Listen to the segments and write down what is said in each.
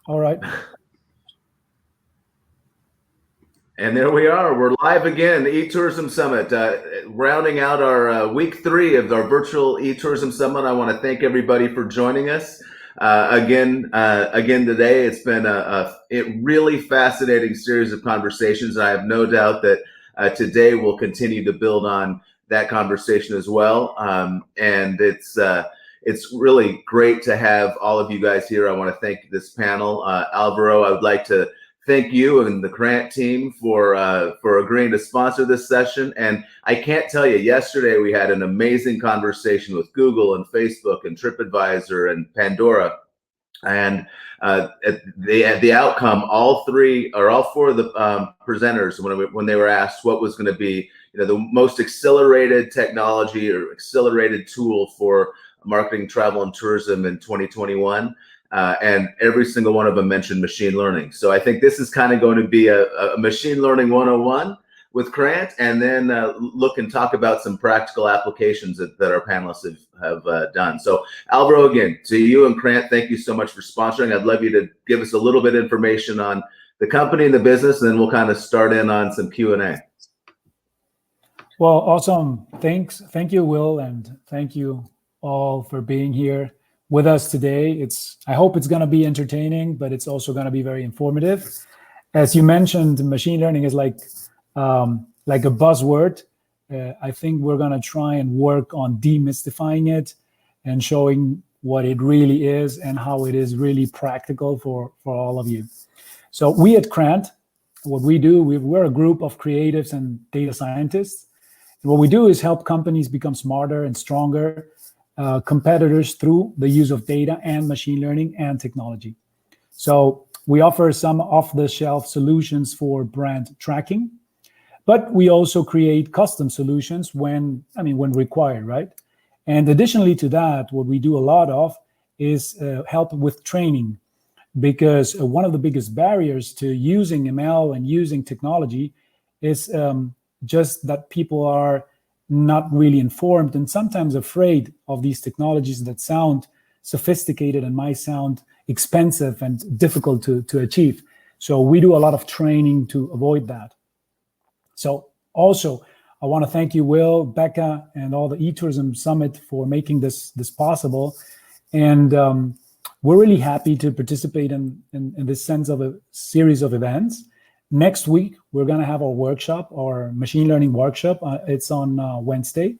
All right. And there we are. We're live again, eTourism Summit, rounding out our week 3 of our virtual eTourism Summit. I want to thank everybody for joining us again today. It's been a really fascinating series of conversations. I have no doubt that today we'll continue to build on that conversation as well. And it's really great to have all of you guys here. I want to thank this panel. Alvaro, I would like to thank you and the Grant team for agreeing to sponsor this session. And I can't tell you, yesterday we had an amazing conversation with Google and Facebook and TripAdvisor and Pandora. And the outcome, all 4 of the presenters, when they were asked what was going to be the most accelerated technology or accelerated tool for marketing, travel, and tourism in 2021. And every single one of them mentioned machine learning. So I think this is kind of going to be a machine learning 101 with Grant, and then look and talk about some practical applications that our panelists have done. So Alvaro, again, to you and Grant, thank you so much for sponsoring. I'd love you to give us a little bit of information on the company and the business, and then we'll kind of start in on some Q&A. Well, awesome. Thanks. Thank you, Will, and thank you all for being here with us today. I hope it's going to be entertaining, but it's also going to be very informative. As you mentioned, machine learning is like a buzzword. I think we're going to try and work on demystifying it and showing what it really is and how it is really practical for all of you. So we at Grant, what we do, we're a group of creatives and data scientists. And what we do is help companies become smarter and stronger competitors through the use of data and machine learning and technology. So we offer some off-the-shelf solutions for brand tracking, but we also create custom solutions when required, right? And additionally to that, what we do a lot of is help with training, because one of the biggest barriers to using ML and using technology is just that people are not really informed and sometimes afraid of these technologies that sound sophisticated and might sound expensive and difficult to achieve. So we do a lot of training to avoid that. So also, I want to thank you, Will, Becca, and all the eTourism Summit for making this possible. And we're really happy to participate in this sense of a series of events. Next week, we're going to have our workshop, our machine learning workshop. It's on Wednesday.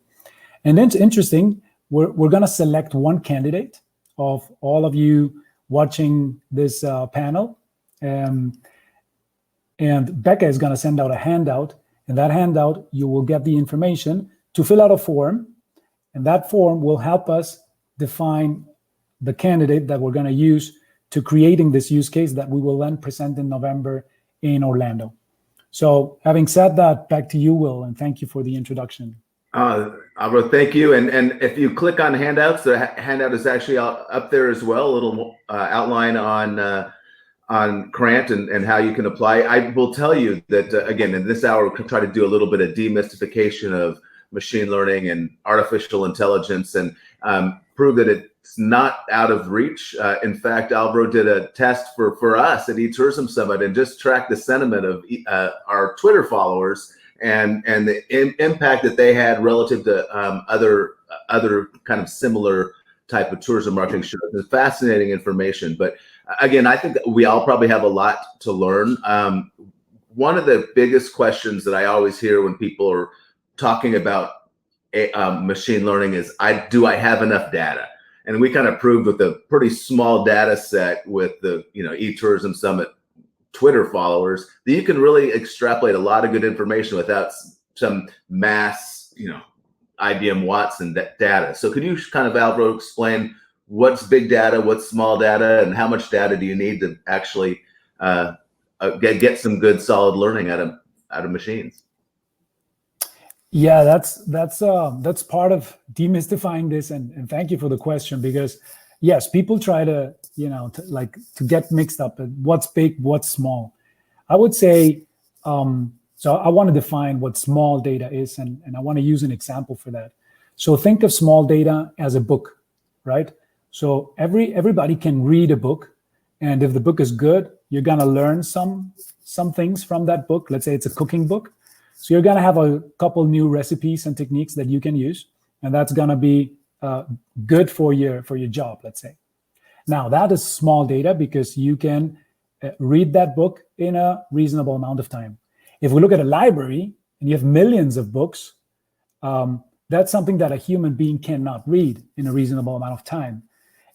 And then it's interesting, we're going to select one candidate of all of you watching this panel. And Becca is going to send out a handout. In that handout, you will get the information to fill out a form. And that form will help us define the candidate that we're going to use to creating this use case that we will then present in November in Orlando. So having said that, back to you, Will, and thank you for the introduction. Alvaro, thank you. And if you click on handouts, the handout is actually up there as well, a little outline on Grant and how you can apply. I will tell you that, again, in this hour, we'll try to do a little bit of demystification of machine learning and artificial intelligence and prove that it's not out of reach. In fact, Alvaro did a test for us at eTourism Summit and just tracked the sentiment of our Twitter followers and the impact that they had relative to other kind of similar type of tourism marketing shows. It's fascinating information. But again, I think that we all probably have a lot to learn. One of the biggest questions that I always hear when people are talking about machine learning is, do I have enough data? And we kind of proved with a pretty small data set with the eTourism Summit Twitter followers that you can really extrapolate a lot of good information without some mass, IBM Watson data. So could you kind of, Alvaro, explain what's big data, what's small data, and how much data do you need to actually get some good solid learning out of machines? Yeah, that's part of demystifying this, and thank you for the question, because yes, people try to to get mixed up at what's big, what's small. I would say so I want to define what small data is, and I want to use an example for that. So think of small data as a book, right? So everybody can read a book, And if the book is good, you're gonna learn some things from that book. Let's say it's a cooking book. So you're gonna have a couple new recipes and techniques that you can use, and that's gonna be good for your job, let's say. Now that is small data because you can read that book in a reasonable amount of time. If we look at a library and you have millions of books, that's something that a human being cannot read in a reasonable amount of time.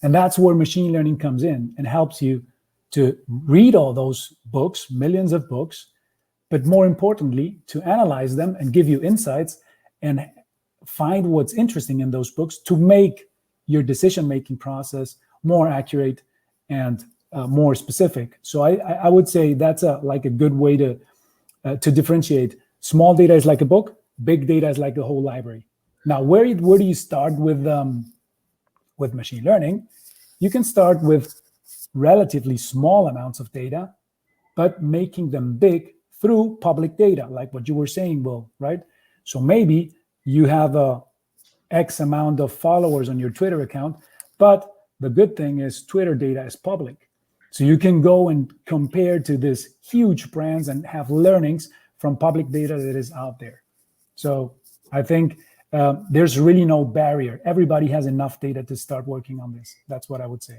And that's where machine learning comes in and helps you to read all those books, millions of books, but more importantly, to analyze them and give you insights and find what's interesting in those books to make your decision-making process more accurate and more specific. So I would say that's like a good way to differentiate. Small data is like a book, big data is like a whole library. Now, where do you start with machine learning? You can start with relatively small amounts of data, but making them big through public data, like what you were saying, Will, right? So maybe you have a X amount of followers on your Twitter account, but the good thing is Twitter data is public. So you can go and compare to this huge brands and have learnings from public data that is out there. So I think there's really no barrier. Everybody has enough data to start working on this. That's what I would say.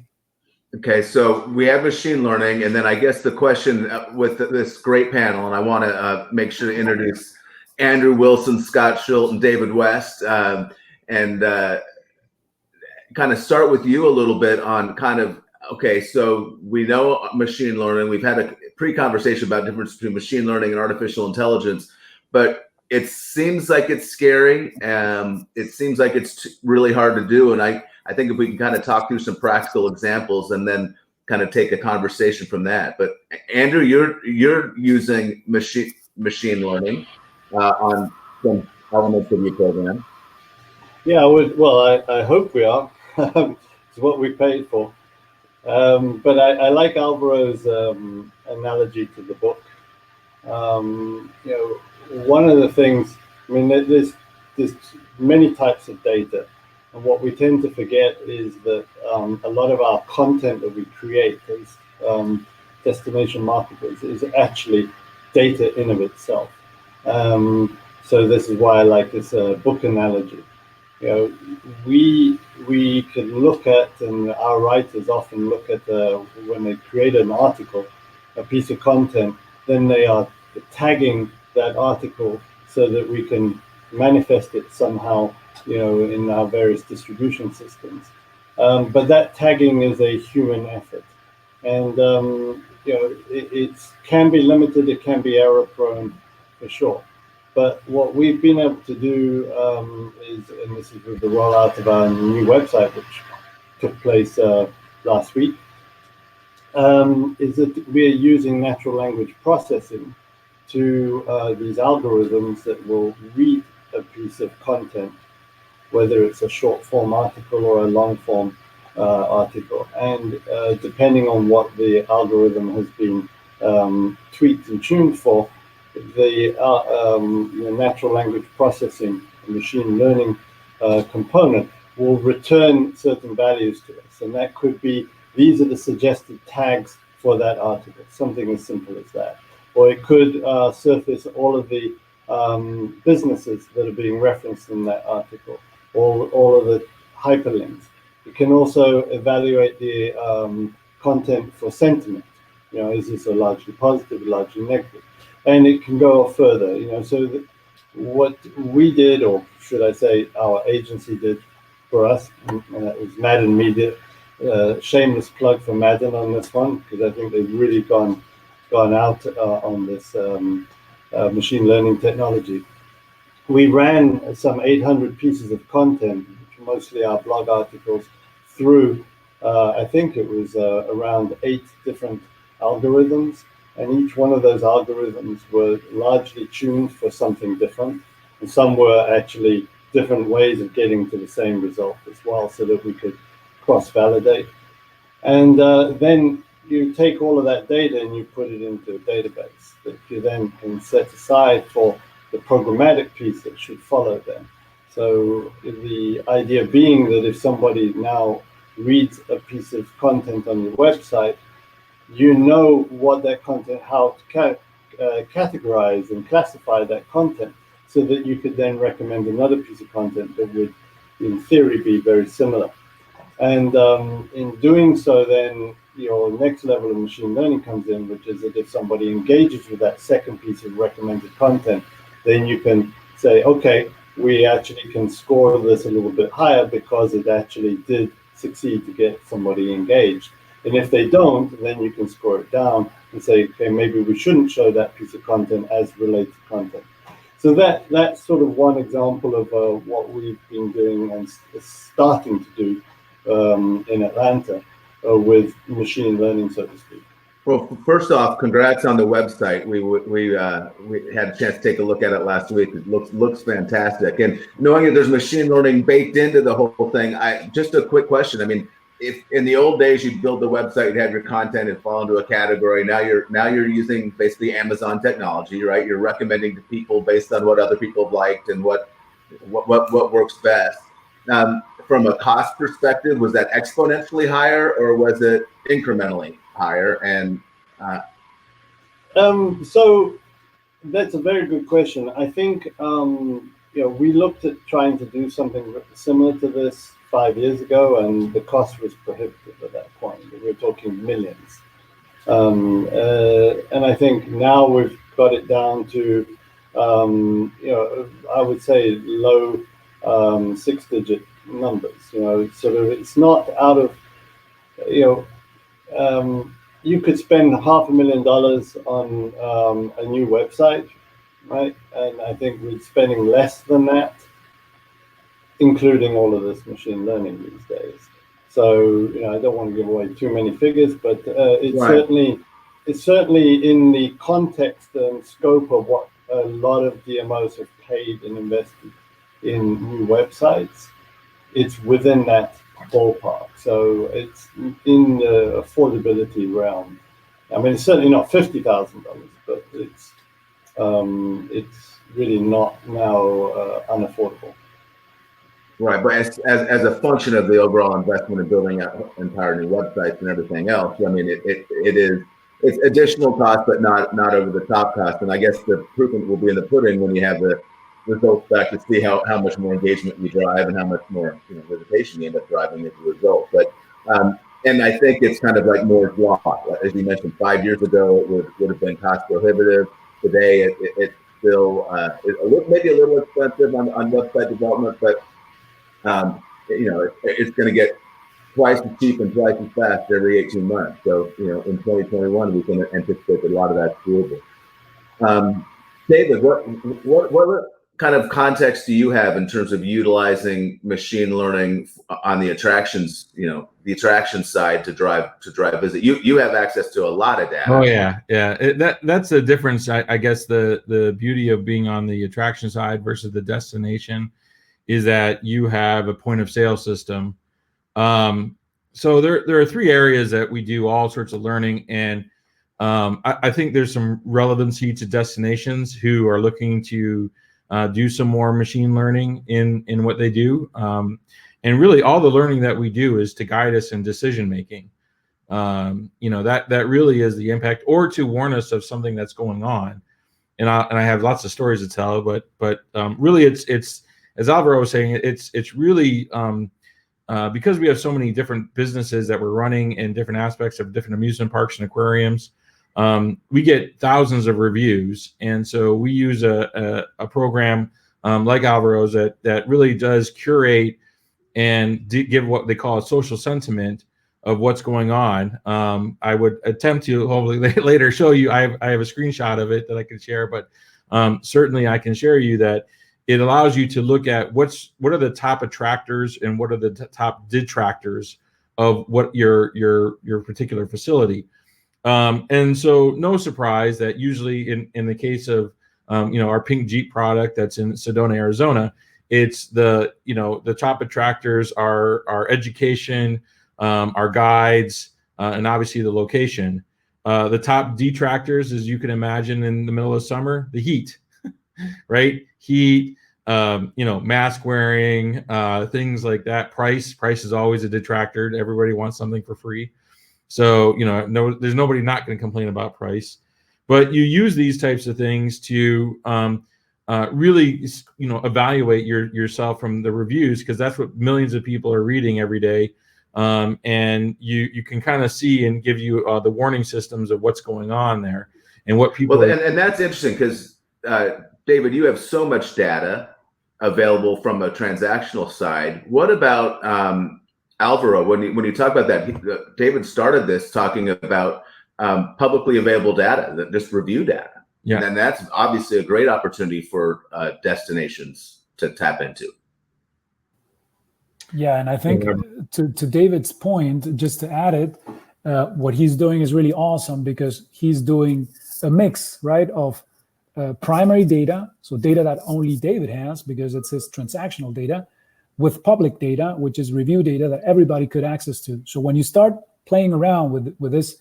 Okay, so we have machine learning, and then I guess the question with this great panel, and I want to make sure to introduce Andrew Wilson, Scott Schultz, and David West, and kind of start with you a little bit on kind of, okay, so we know machine learning. We've had a pre-conversation about the difference between machine learning and artificial intelligence, but it seems like it's scary. It seems like it's really hard to do, and I think if we can kind of talk through some practical examples and then kind of take a conversation from that. But Andrew, you're using machine learning on some elements of your program. Yeah, I would. Well, I hope we are. It's what we paid for. But I like Alvaro's analogy to the book. One of the things, I mean, there's many types of data. And what we tend to forget is that a lot of our content that we create as destination marketers is actually data in of itself. So this is why I like this book analogy. We can look at, and our writers often look at when they create an article, a piece of content, then they are tagging that article so that we can manifest it somehow, in our various distribution systems. But that tagging is a human effort. And, it can be limited, it can be error prone for sure. But what we've been able to do is, and this is with the rollout of our new website, which took place last week, is that we are using natural language processing to these algorithms that will read a piece of content, whether it's a short form article or a long form article. And depending on what the algorithm has been tweaked and tuned for, the natural language processing machine learning component will return certain values to us. And that could be, these are the suggested tags for that article, something as simple as that. Or it could surface all of the businesses that are being referenced in that article, all of the hyperlinks. It can also evaluate the content for sentiment. Is this a largely positive, largely negative? And it can go further, so what we did, or should I say our agency did for us, and that was Madden Media, shameless plug for Madden on this one, because I think they've really gone out on this machine learning technology. We ran some 800 pieces of content, which mostly are blog articles, through, I think it was around 8 different algorithms. And each one of those algorithms were largely tuned for something different. And some were actually different ways of getting to the same result as well, so that we could cross-validate. And then you take all of that data and you put it into a database that you then can set aside for the programmatic piece that should follow them. So the idea being that if somebody now reads a piece of content on your website, you know what that content, how to categorize and classify that content, so that you could then recommend another piece of content that would, in theory, be very similar. And in doing so, then your next level of machine learning comes in, which is that if somebody engages with that second piece of recommended content, then you can say, okay, we actually can score this a little bit higher because it actually did succeed to get somebody engaged. And if they don't, then you can score it down and say, okay, maybe we shouldn't show that piece of content as related content. So that's sort of one example of what we've been doing and starting to do in Atlanta with machine learning, so to speak. Well, first off, congrats on the website. We had a chance to take a look at it last week. It looks fantastic. And knowing that there's machine learning baked into the whole thing, just a quick question. I mean, if in the old days you'd build the website, you'd have your content and fall into a category. Now you're using basically Amazon technology, right? You're recommending to people based on what other people have liked and what works best. From a cost perspective, was that exponentially higher or was it incrementally higher? And so that's a very good question. I think we looked at trying to do something similar to this 5 years ago, and the cost was prohibitive at that point. We were talking millions. And I think now we've got it down to, I would say low six-digit numbers. Sort of, it's not out of, you could spend $500,000 on a new website, right? And I think we're spending less than that, including all of this machine learning these days. So I don't want to give away too many figures, but it's right. certainly in the context and scope of what a lot of DMOs have paid and invested in new websites. It's within that ballpark, so it's in the affordability realm. I mean, it's certainly not $50,000, but it's really not now unaffordable. Right, but as a function of the overall investment in building out entire new websites and everything else, I mean, it's additional cost, but not over the top cost. And I guess the proof will be in the pudding when you have the results back to see how much more engagement you drive and how much more visitation you end up driving as a result. But and I think it's kind of like Moore's law. As you mentioned, 5 years ago it would have been cost prohibitive. Today it's still maybe a little expensive on website development, but it's going to get twice as cheap and twice as fast every 18 months. So in 2021 we can anticipate that a lot of that's doable. David, what kind of context do you have in terms of utilizing machine learning on the attractions, the attraction side to drive visit? You have access to a lot of data. Oh yeah. That's the difference. I guess the beauty of being on the attraction side versus the destination is that you have a point of sale system. So there are three areas that we do all sorts of learning, and I think there's some relevancy to destinations who are looking to do some more machine learning in what they do. And really all the learning that we do is to guide us in decision making. That really is the impact, or to warn us of something that's going on. And I have lots of stories to tell, but really it's as Alvaro was saying, it's really because we have so many different businesses that we're running in different aspects of different amusement parks and aquariums. We get thousands of reviews, and so we use a program like Alvaro's that really does curate and give what they call a social sentiment of what's going on. I would attempt to hopefully later show you. I have a screenshot of it that I can share, but certainly I can share you that it allows you to look at what are the top attractors and what are the top detractors of what your particular facility. And so no surprise that usually in the case of our Pink Jeep product that's in Sedona, Arizona, it's the top attractors are our education, our guides, and obviously the location. The top detractors, as you can imagine, in the middle of summer, the heat, right? Heat, mask wearing, things like that. Price is always a detractor. Everybody wants something for free. So, no, there's nobody not going to complain about price, but you use these types of things to really, evaluate yourself from the reviews, because that's what millions of people are reading every day. And you can kind of see and give you the warning systems of what's going on there and what people. Well, and that's interesting because David, you have so much data available from a transactional side. What about Alvaro? When you talk about that, David started this talking about publicly available data, just review data. Yeah. And then that's obviously a great opportunity for destinations to tap into. Yeah, and I think to David's point, just to add it, what he's doing is really awesome, because he's doing a mix, right, of primary data, so data that only David has because it's his transactional data, with public data, which is review data that everybody could access to. So when you start playing around with this,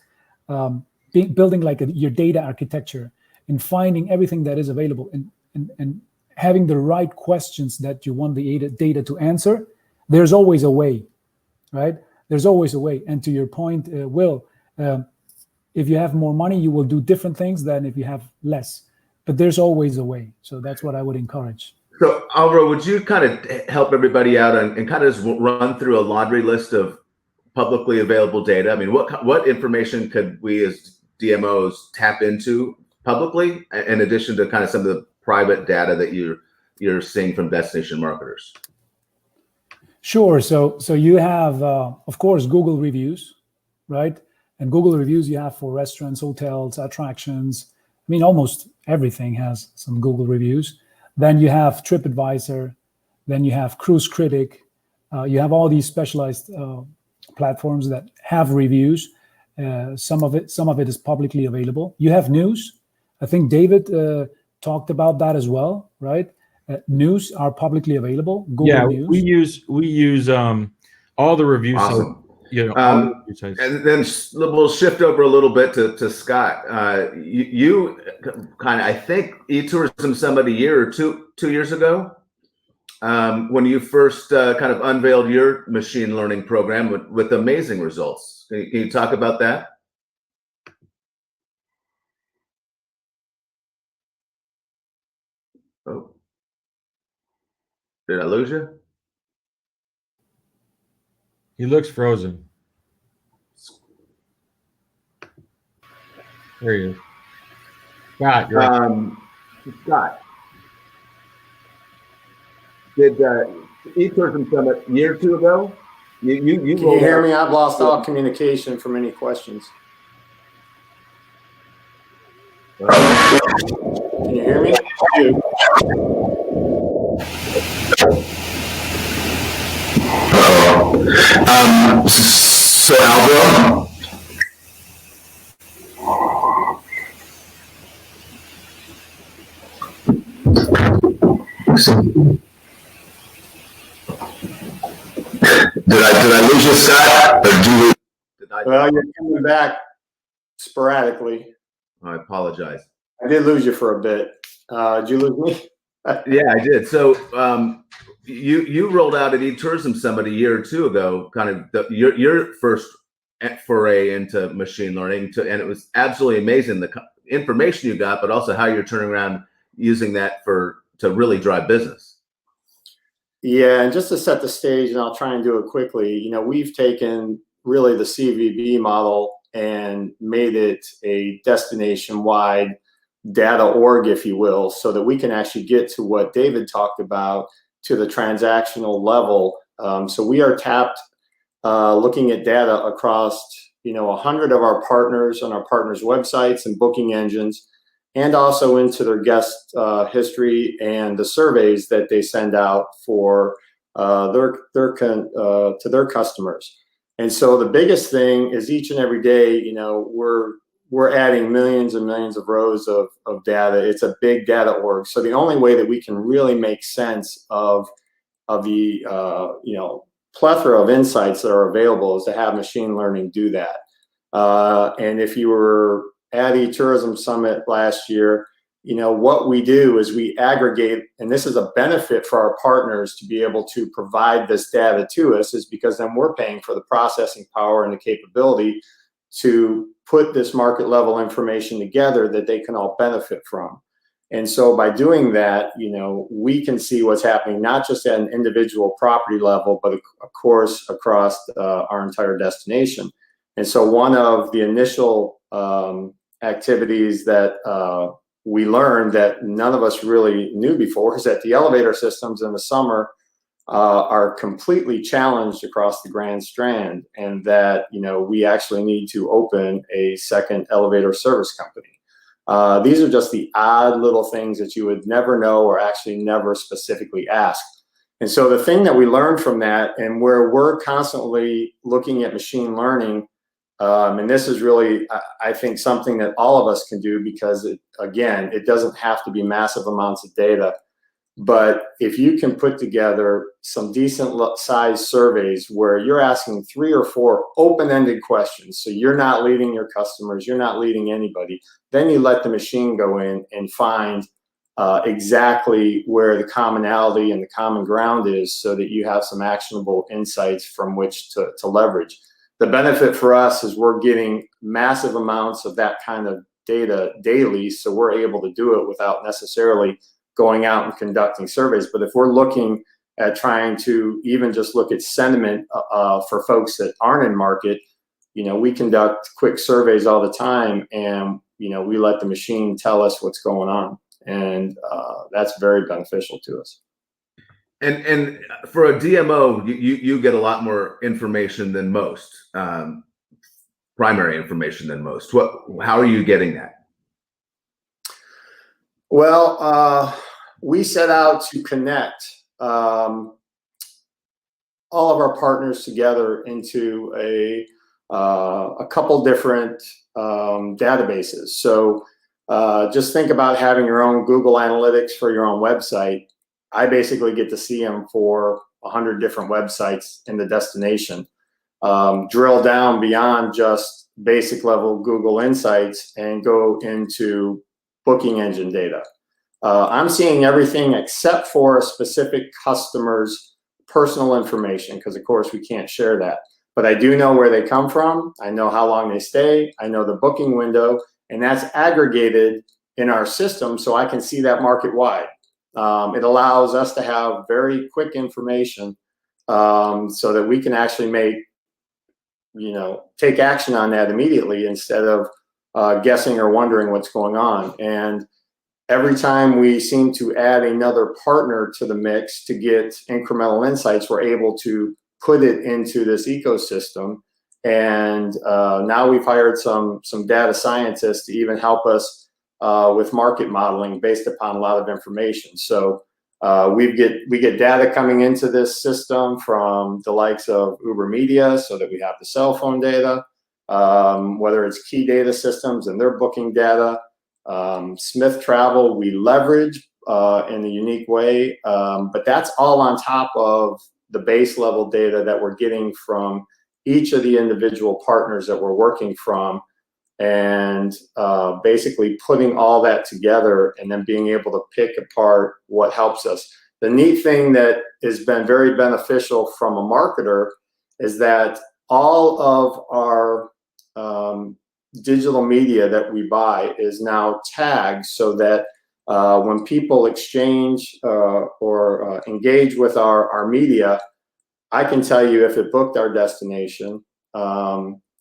building like your data architecture and finding everything that is available and having the right questions that you want the data to answer, there's always a way, right? There's always a way. And to your point, Will, if you have more money, you will do different things than if you have less. But there's always a way. So that's what I would encourage. So, Alvaro, would you kind of help everybody out and kind of just run through a laundry list of publicly available data? I mean, what information could we as DMOs tap into publicly, in addition to kind of some of the private data that you're seeing from destination marketers? Sure. So you have, of course, Google reviews, right? And Google reviews you have for restaurants, hotels, attractions. I mean, almost everything has some Google reviews. Then you have TripAdvisor. Then you have Cruise Critic. You have all these specialized platforms that have reviews. Some of it is publicly available. You have news. I think David talked about that as well, right? News are publicly available. Google News. we use all the reviews. Awesome. Sites, and then we'll shift over a little bit to Scott. You kind of, I think, eTourism Summit a year or two years ago, when you first kind of unveiled your machine learning program with amazing results. Can you talk about that? Oh, did I lose you? He looks frozen. There he is. Scott, you're Scott, did eTourism Summit a year or two ago? You Can you hear me? I've lost all communication from any questions. Can you hear me? So Alvaro, did I lose you, Scott? Or Well, you're coming back sporadically. I apologize. I did lose you for a bit. Did you lose me? Yeah, I did. So you rolled out at eTourism Summit a year or two ago, kind of your first foray into machine learning, and it was absolutely amazing, the information you got, but also how you're turning around using that to really drive business. Yeah, and just to set the stage, and I'll try and do it quickly, we've taken really the CVB model and made it a destination-wide data org, if you will, so that we can actually get to what David talked about, to the transactional level. So we are tapped looking at data across 100 of our partners on our partners' websites and booking engines, and also into their guest history and the surveys that they send out for to their customers. And so the biggest thing is each and every day, we're adding millions and millions of rows of data. It's a big data org. So the only way that we can really make sense of the plethora of insights that are available is to have machine learning do that. And if you were at eTourism Summit last year, what we do is we aggregate, and this is a benefit for our partners to be able to provide this data to us, is because then we're paying for the processing power and the capability to put this market level information together that they can all benefit from. And so by doing that, you know, we can see what's happening, not just at an individual property level, but of course across our entire destination. And so one of the initial activities that we learned that none of us really knew before is that the elevator systems in the summer are completely challenged across the Grand Strand, and that, you know, we actually need to open a second elevator service company. These are just the odd little things that you would never know or actually never specifically ask. And so the thing that we learned from that, and where we're constantly looking at machine learning, and this is really, I think, something that all of us can do, because again, it doesn't have to be massive amounts of data. But if you can put together some decent sized surveys where you're asking 3 or 4 open-ended questions, so you're not leading your customers, you're not leading anybody, then you let the machine go in and find exactly where the commonality and the common ground is, so that you have some actionable insights from which to leverage. The benefit for us is we're getting massive amounts of that kind of data daily, so we're able to do it without necessarily going out and conducting surveys. But if we're looking at trying to even just look at sentiment for folks that aren't in market, you know, we conduct quick surveys all the time, and, you know, we let the machine tell us what's going on. And that's very beneficial to us. And for a DMO, you get a lot more information than most, primary information than most. How are you getting that? Well, we set out to connect all of our partners together into a couple different databases. So just think about having your own Google Analytics for your own website. I basically get to see them for 100 different websites in the destination. Drill down beyond just basic level Google Insights and go into booking engine data. I'm seeing everything except for a specific customer's personal information, because of course we can't share that. But I do know where they come from. I know how long they stay. I know the booking window, and that's aggregated in our system, so I can see that market wide. It allows us to have very quick information, so that we can actually take action on that immediately, instead of guessing or wondering what's going on. And every time we seem to add another partner to the mix to get incremental insights, we're able to put it into this ecosystem. And now we've hired some data scientists to even help us with market modeling based upon a lot of information. So we get data coming into this system from the likes of Uber Media, so that we have the cell phone data, whether it's key data systems and their booking data. Smith Travel we leverage in a unique way, but that's all on top of the base level data that we're getting from each of the individual partners that we're working from, and basically putting all that together and then being able to pick apart what helps us. The neat thing that has been very beneficial from a marketer is that all of our digital media that we buy is now tagged, so that when people exchange or engage with our media, I can tell you if it booked our destination,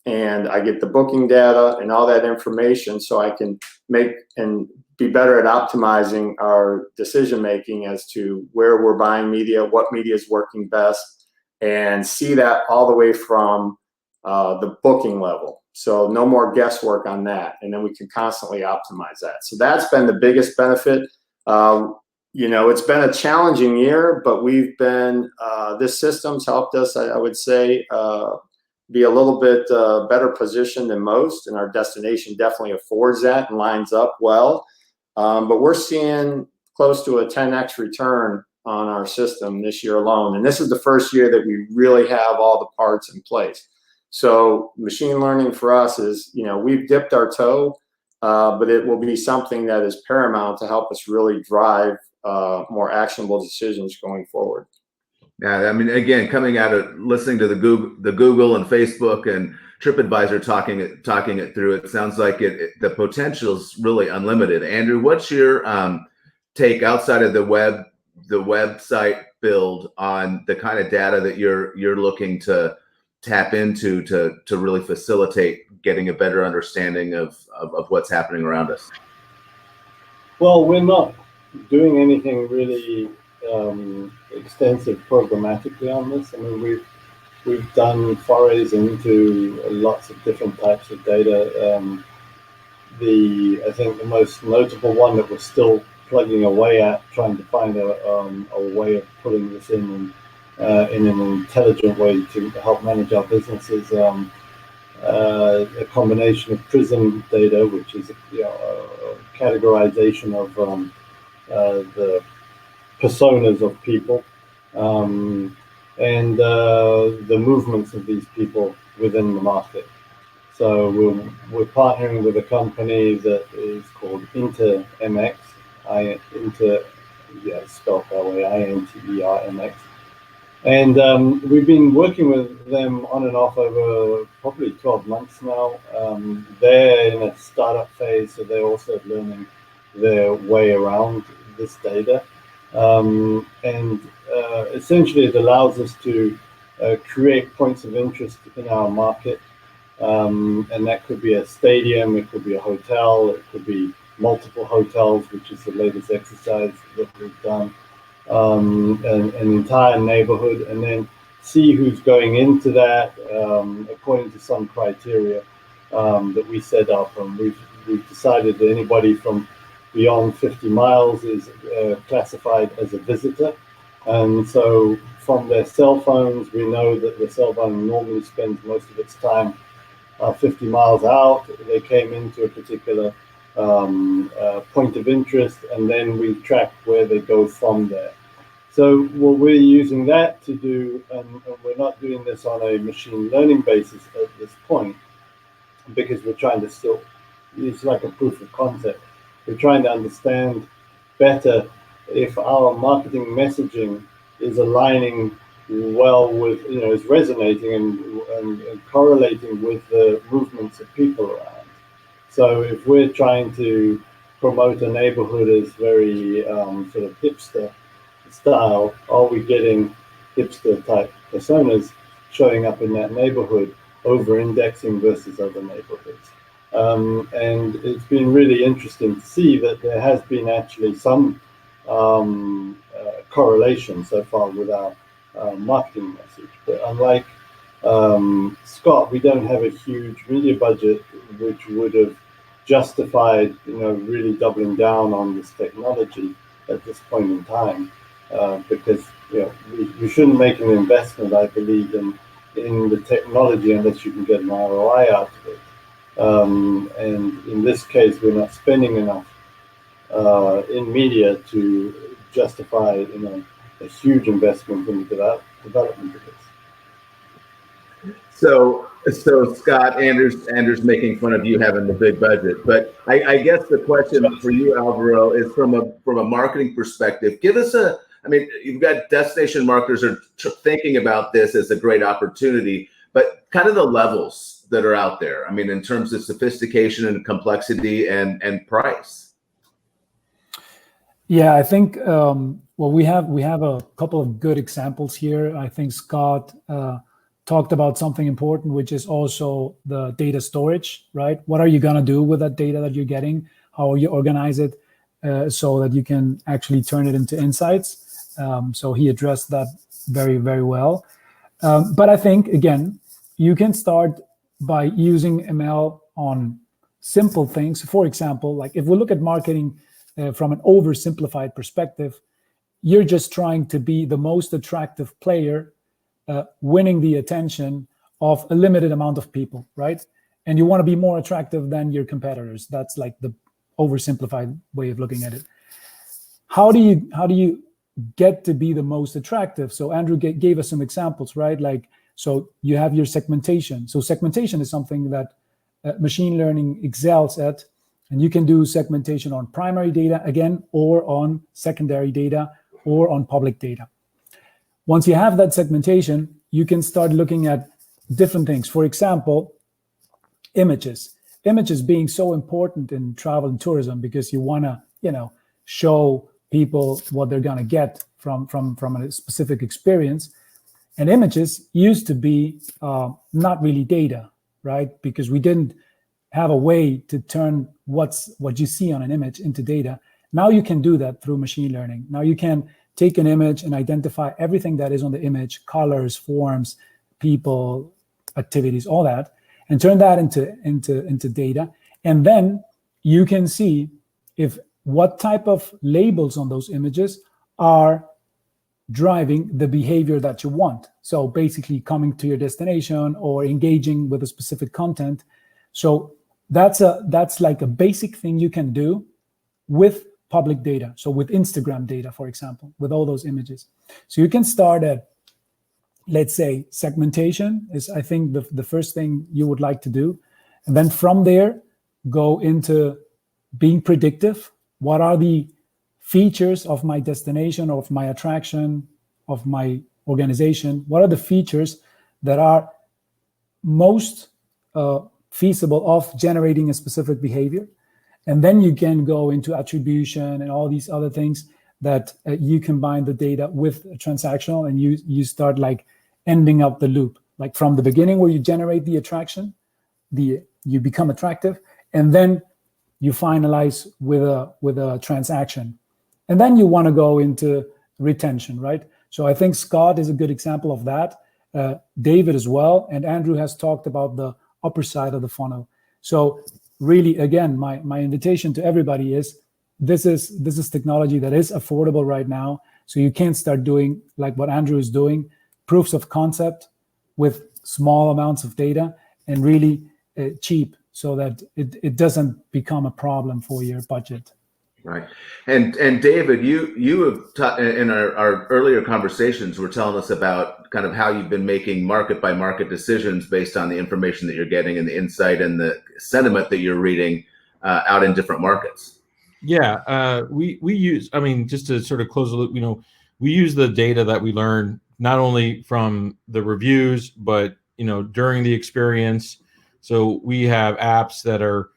and I get the booking data and all that information, so I can make and be better at optimizing our decision making as to where we're buying media, what media is working best, and see that all the way from the booking level. So no more guesswork on that, and then we can constantly optimize that. So that's been the biggest benefit. It's been a challenging year, but we've been this system's helped us, I would say, be a little bit better positioned than most, and our destination definitely affords that and lines up well. But we're seeing close to a 10x return on our system this year alone, and this is the first year that we really have all the parts in place. So machine learning for us is, we've dipped our toe, but it will be something that is paramount to help us really drive more actionable decisions going forward. Yeah, I mean, again, coming out of listening to the Google and Facebook and TripAdvisor talking it through, it sounds like the potential is really unlimited. Andrew, what's your take outside of the website build on the kind of data that you're looking to tap into to really facilitate getting a better understanding of what's happening around us? Well, we're not doing anything really extensive programmatically on this. I mean, we've done forays into lots of different types of data. I think the most notable one that we're still plugging away at, trying to find a way of putting this in an intelligent way to help manage our businesses. A combination of prism data, which is a categorization of the personas of people, and the movements of these people within the market. So we're partnering with a company that is called InterMX, spelled that way, INTERMX. And we've been working with them on and off over probably 12 months now. They're in a startup phase, so they're also learning their way around this data. Essentially, it allows us to create points of interest in our market. And that could be a stadium, it could be a hotel, it could be multiple hotels, which is the latest exercise that we've done. An entire neighborhood, and then see who's going into that according to some criteria that we set up. And we've decided that anybody from beyond 50 miles is classified as a visitor. And so from their cell phones, we know that the cell phone normally spends most of its time 50 miles out. They came into a particular point of interest, and then we track where they go from there. So what we're using that to do, and we're not doing this on a machine learning basis at this point, because we're trying to still, it's like a proof of concept. We're trying to understand better if our marketing messaging is aligning well with, is resonating and correlating with the movements of people around. So if we're trying to promote a neighborhood as very sort of hipster style, are we getting hipster type personas showing up in that neighborhood over indexing versus other neighborhoods? And it's been really interesting to see that there has been actually some correlation so far with our marketing message. But unlike Scott, we don't have a huge media budget which would have justified, really doubling down on this technology at this point in time, because you shouldn't make an investment, I believe, in the technology unless you can get an ROI out of it. And in this case, we're not spending enough in media to justify, a huge investment in the development of this. So Scott, Andrew's making fun of you having the big budget, but I guess the question for you, Alvaro, is from a marketing perspective. Give us you've got destination marketers are thinking about this as a great opportunity, but kind of the levels that are out there. I mean, in terms of sophistication and complexity and price. Yeah, I think we have a couple of good examples here. I think Scott talked about something important, which is also the data storage, right? What are you going to do with that data that you're getting? How will you organize it so that you can actually turn it into insights? So he addressed that very, very well. But I think, again, you can start by using ML on simple things. For example, like if we look at marketing from an oversimplified perspective, you're just trying to be the most attractive player, winning the attention of a limited amount of people, right? And you want to be more attractive than your competitors. That's like the oversimplified way of looking at it. How do you get to be the most attractive? So Andrew gave us some examples, right? Like, so you have your segmentation. So segmentation is something that machine learning excels at, and you can do segmentation on primary data again, or on secondary data, or on public data. Once you have that segmentation, you can start looking at different things. For example, images. Images being so important in travel and tourism because you want to, show people what they're going to get from a specific experience. And images used to be not really data, right? Because we didn't have a way to turn what you see on an image into data. Now you can do that through machine learning. Now you can take an image and identify everything that is on the image, colors, forms, people, activities, all that, and turn that into data. And then you can see if what type of labels on those images are driving the behavior that you want. So basically coming to your destination or engaging with a specific content. So that's like a basic thing you can do with public data. So with Instagram data, for example, with all those images. So you can start at, let's say, segmentation is, I think, the first thing you would like to do. And then from there, go into being predictive. What are the features of my destination, of my attraction, of my organization? What are the features that are most feasible of generating a specific behavior? And then you can go into attribution and all these other things that you combine the data with transactional, and you start like ending up the loop, like from the beginning where you generate the attraction, you become attractive, and then you finalize with a transaction. And then you want to go into retention, right? So I think Scott is a good example of that. David as well, and Andrew has talked about the upper side of the funnel. So really, again, my invitation to everybody is this is technology that is affordable right now. So you can start doing like what Andrew is doing, proofs of concept with small amounts of data and really cheap, so that it doesn't become a problem for your budget. Right. And David, you have in our earlier conversations were telling us about kind of how you've been making market by market decisions based on the information that you're getting and the insight and the sentiment that you're reading out in different markets. Yeah, we use, I mean, just to sort of close the loop, we use the data that we learn not only from the reviews, but during the experience. So we have apps that are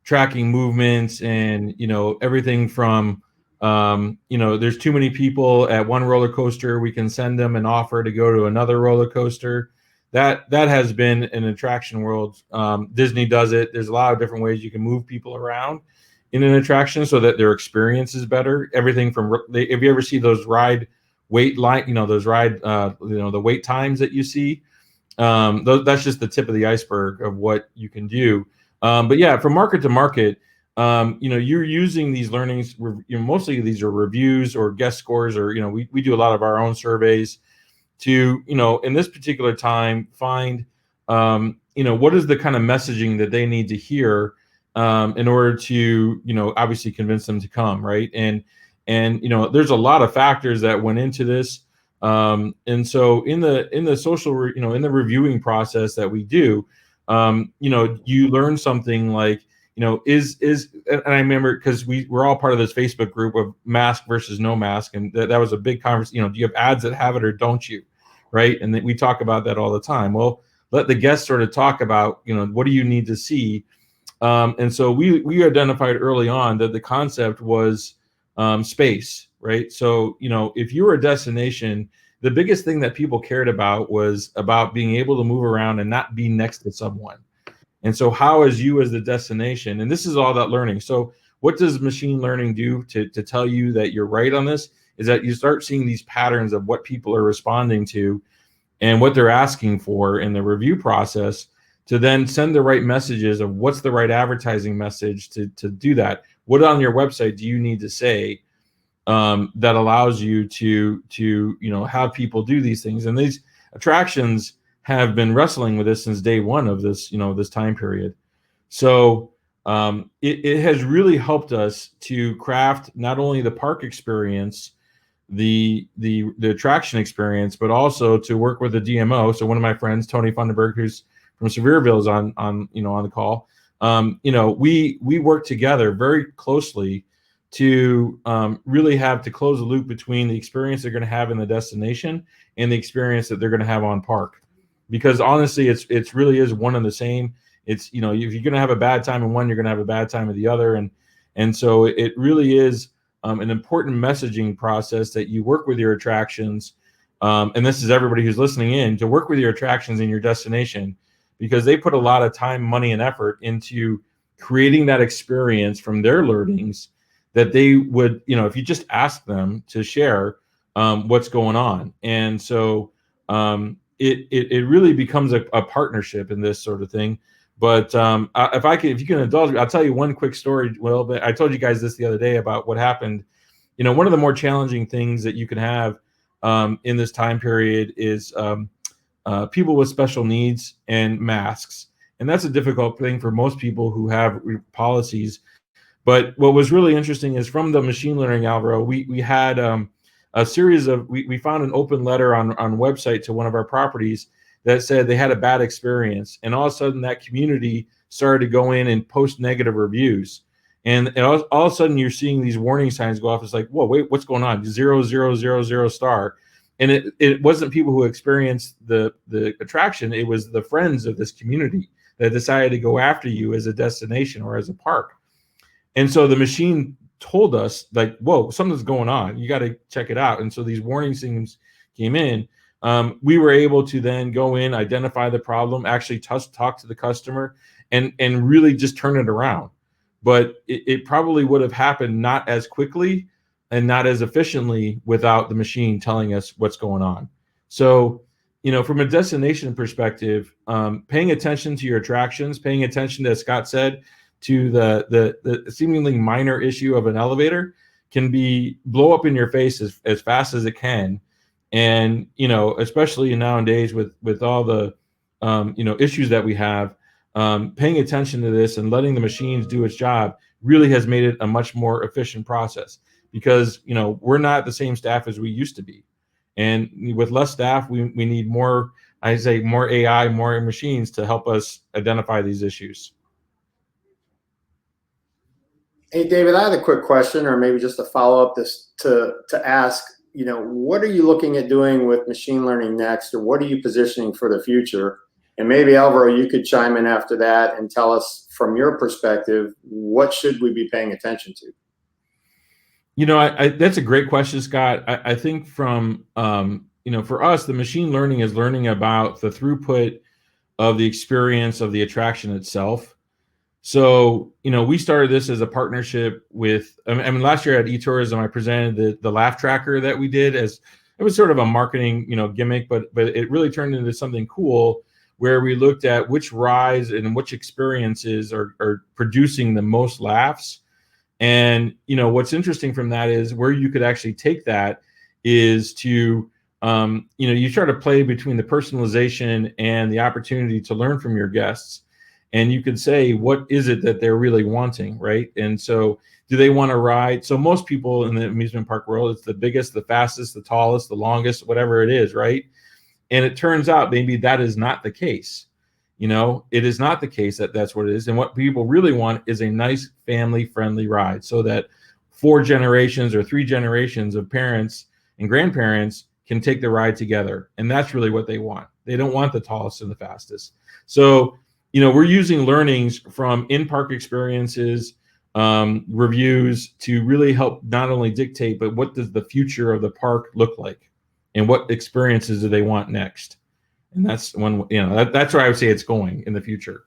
tracking movements and everything from there's too many people at one roller coaster, we can send them an offer to go to another roller coaster. That has been an attraction world. Disney does it. There's a lot of different ways you can move people around in an attraction so that their experience is better. Everything from, if you ever see those ride wait line, those ride the wait times that you see, that's just the tip of the iceberg of what you can do. But yeah, from market to market, you're using these learnings. Mostly these are reviews or guest scores, or we do a lot of our own surveys to in this particular time find what is the kind of messaging that they need to hear in order to obviously convince them to come, right? And there's a lot of factors that went into this. And so in the social, in the reviewing process that we do, you learn something like, and I remember, because we're all part of this Facebook group of mask versus no mask. And that was a big conversation. Do you have ads that have it or don't you? Right. And we talk about that all the time. Well, let the guests sort of talk about, what do you need to see? And so we identified early on that the concept was space, right? So, if you were a destination, the biggest thing that people cared about was about being able to move around and not be next to someone. And so how is you as the destination, and this is all that learning. So what does machine learning do to tell you that you're right on this? Is that you start seeing these patterns of what people are responding to and what they're asking for in the review process, to then send the right messages of what's the right advertising message to do that. What on your website do you need to say that allows you to have people do these things? And these attractions have been wrestling with this since day one of this this time period. So it has really helped us to craft not only the park experience, the attraction experience, but also to work with the DMO. So one of my friends, Tony Funderburg, who's from Sevierville, is on the call. We work together very closely to really have to close the loop between the experience they're going to have in the destination and the experience that they're going to have on park, because honestly, it's really is one and the same. It's, you know, if you're going to have a bad time in one, you're going to have a bad time at the other. And so it really is an important messaging process that you work with your attractions. And this is everybody who's listening in, to work with your attractions and your destination, because they put a lot of time, money, and effort into creating that experience from their learnings that they would, you know, if you just ask them to share what's going on. And so it really becomes a partnership in this sort of thing. But if you can indulge me, I'll tell you one quick story. Well, but I told you guys this the other day about what happened. You know, one of the more challenging things that you can have in this time period is people with special needs and masks. And that's a difficult thing for most people who have policies. But what was really interesting is from the machine learning, Alvaro, we had a series of, we found an open letter on website to one of our properties that said they had a bad experience. And all of a sudden that community started to go in and post negative reviews. And all of a sudden you're seeing these warning signs go off. It's like, whoa, wait, what's going on? 0,000 star. And it wasn't people who experienced the attraction. It was the friends of this community that decided to go after you as a destination or as a park. And so the machine told us, like, whoa, something's going on. You got to check it out. And so these warning signs came in. We were able to then go in, identify the problem, actually talk to the customer, and really just turn it around. But it probably would have happened not as quickly and not as efficiently without the machine telling us what's going on. So, you know, from a destination perspective, paying attention to your attractions, paying attention, as Scott said, to the seemingly minor issue of an elevator can blow up in your face as fast as it can. And, you know, especially nowadays with all the, you know, issues that we have, paying attention to this and letting the machines do its job really has made it a much more efficient process, because, you know, we're not the same staff as we used to be. And with less staff, we need more, I say, more AI, more machines to help us identify these issues. Hey, David, I had a quick question, or maybe just a follow-up this to ask, you know, what are you looking at doing with machine learning next, or what are you positioning for the future? And maybe, Alvaro, you could chime in after that and tell us from your perspective, what should we be paying attention to? You know, that's a great question, Scott. I think from, you know, for us, the machine learning is learning about the throughput of the experience of the attraction itself. So, you know, we started this as a partnership with, I mean, last year at eTourism, I presented the laugh tracker that we did as, it was sort of a marketing, you know, gimmick, but it really turned into something cool where we looked at which rides and which experiences are producing the most laughs. And, you know, what's interesting from that is where you could actually take that is to, you know, you try to play between the personalization and the opportunity to learn from your guests. And you could say, what is it that they're really wanting, right? And so do they want to ride? So most people in the amusement park world, it's the biggest, the fastest, the tallest, the longest, whatever it is, right? And it turns out maybe that is not the case. You know, it is not the case that that's what it is. And what people really want is a nice family-friendly ride so that 4 generations or 3 generations of parents and grandparents can take the ride together. And that's really what they want. They don't want the tallest and the fastest. So, you know, we're using learnings from in-park experiences, reviews to really help not only dictate, but what does the future of the park look like and what experiences do they want next? And that's when, you know, that's where I would say it's going in the future.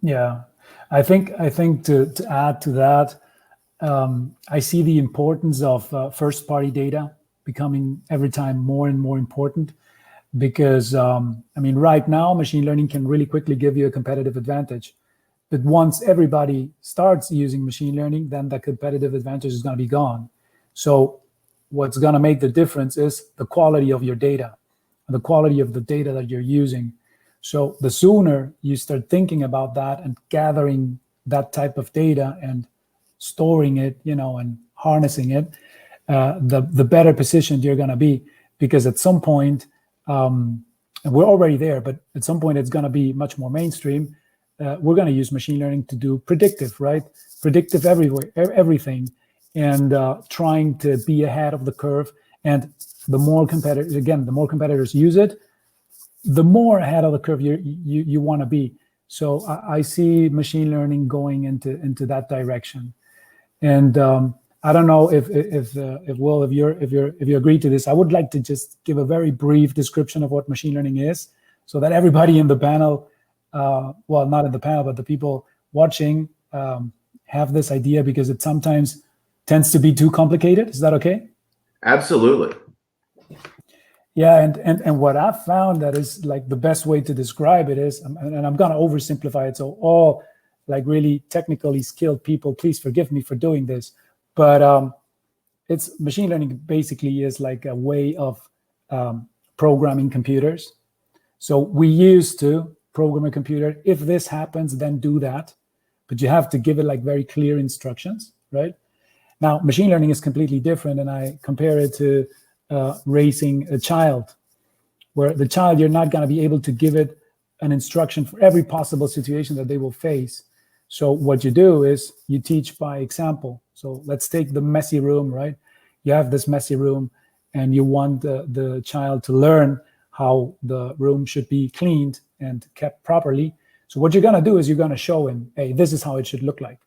Yeah, I think to add to that, I see the importance of first-party data becoming every time more and more important, because I mean, right now machine learning can really quickly give you a competitive advantage, but once everybody starts using machine learning, then that competitive advantage is going to be gone. So what's going to make the difference is the quality of your data, the quality of the data that you're using. So the sooner you start thinking about that and gathering that type of data and storing it, you know, and harnessing it, the better positioned you're going to be, because at some point, and we're already there, but at some point it's going to be much more mainstream. We're going to use machine learning to do predictive, right? Predictive everything, and trying to be ahead of the curve. And the more competitors, again, the more competitors use it, the more ahead of the curve you want to be. So I see machine learning going into that direction. And I don't know if Will, if you agree to this, I would like to just give a very brief description of what machine learning is, so that everybody in the panel, well, not in the panel, but the people watching, have this idea, because it sometimes tends to be too complicated. Is that okay? Absolutely. Yeah, and what I've found that is like the best way to describe it is, and I'm gonna oversimplify it, so all like really technically skilled people, please forgive me for doing this, but it's machine learning basically is like a way of programming computers. So we used to program a computer, if this happens, then do that, but you have to give it like very clear instructions, right? Now, machine learning is completely different, and I compare it to raising a child, where the child, you're not going to be able to give it an instruction for every possible situation that they will face. So what you do is you teach by example. So let's take the messy room, right? You have this messy room, and you want the child to learn how the room should be cleaned and kept properly. So what you're going to do is you're going to show him, hey, this is how it should look like.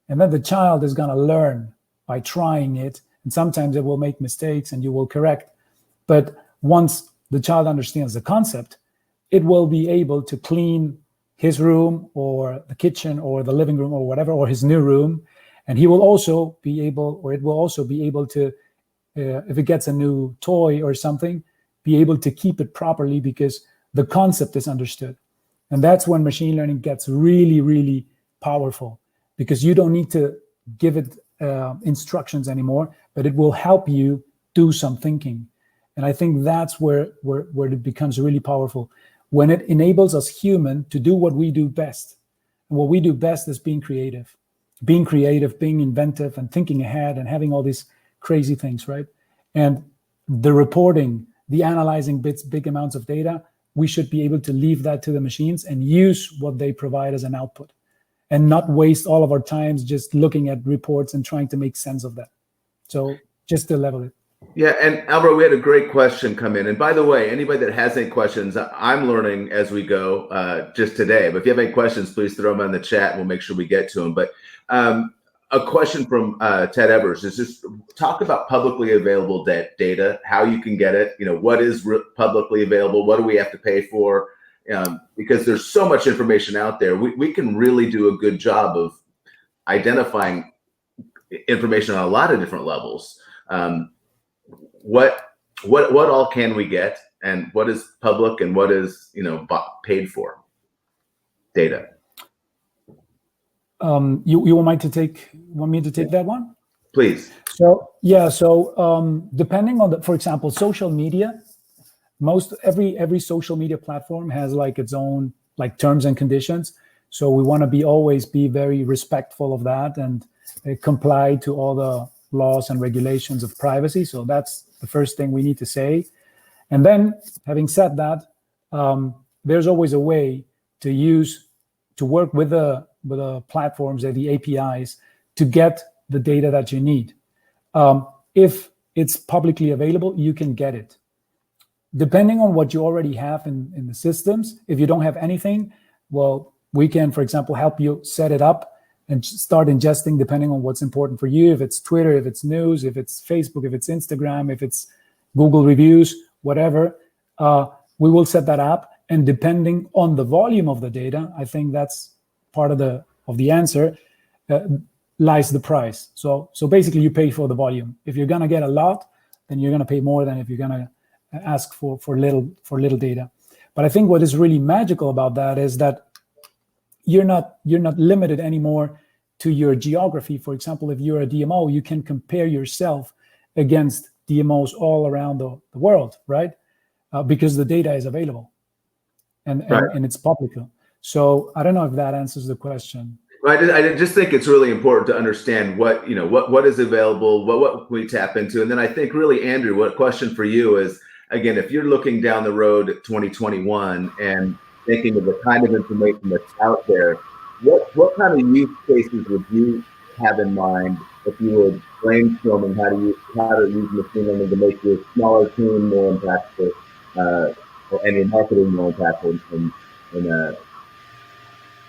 And then the child is going to learn by trying it. And sometimes it will make mistakes and you will correct. But once the child understands the concept, it will be able to clean his room or the kitchen or the living room or whatever, or his new room. And he will also be able, or it will also be able to, if it gets a new toy or something, be able to keep it properly because the concept is understood. And that's when machine learning gets really, really powerful, because you don't need to give it instructions anymore, but it will help you do some thinking. And I think that's where it becomes really powerful, when it enables us human to do what we do best. And what we do best is being creative, being inventive, and thinking ahead, and having all these crazy things, right? And the reporting, the analyzing big amounts of data, we should be able to leave that to the machines and use what they provide as an output, and not waste all of our times just looking at reports and trying to make sense of that. So just to level it. Yeah, and Alvaro, we had a great question come in. And by the way, anybody that has any questions, I'm learning as we go just today. But if you have any questions, please throw them in the chat and we'll make sure we get to them. But a question from Ted Evers is just talk about publicly available data, how you can get it, what is publicly available, what do we have to pay for? Because there's so much information out there. We can really do a good job of identifying information on a lot of different levels. What all can we get, and what is public and what is paid for data? You want me to take that one? Please. So yeah, depending on for example, social media, every social media platform has like its own like terms and conditions. So we want to always be very respectful of that and comply to all the laws and regulations of privacy. So that's the first thing we need to say. And then, having said that, there's always a way to work with the platforms and the APIs to get the data that you need. If it's publicly available, you can get it. Depending on what you already have in the systems, if you don't have anything, well, we can, for example, help you set it up and start ingesting depending on what's important for you. If it's Twitter, if it's news, if it's Facebook, if it's Instagram, if it's Google reviews, whatever, we will set that up. And depending on the volume of the data, I think that's part of the answer, lies the price. So basically you pay for the volume. If you're gonna get a lot, then you're gonna pay more than if you're gonna ask for little data. But I think what is really magical about that is that you're not limited anymore to your geography. For example, if you're a DMO, you can compare yourself against DMOs all around the world, right? Because the data is available and it's public. So I don't know if that answers the question. I just think it's really important to understand what is available, what we tap into. And then I think really, Andrew, what question for you is, again, if you're looking down the road at 2021 and thinking of the kind of information that's out there, what kind of use cases would you have in mind if you were brainstorming how to use machine learning to make your smaller team more impactful and your marketing more impactful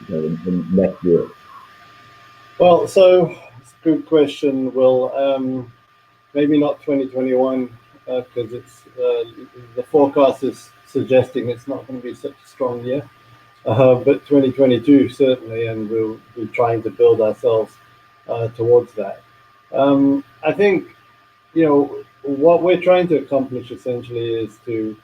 in next year? Well, so it's a good question, Will. Maybe not 2021 because it's the forecast is suggesting it's not going to be such a strong year. But 2022 certainly, and we'll be trying to build ourselves towards that. I think, what we're trying to accomplish essentially is to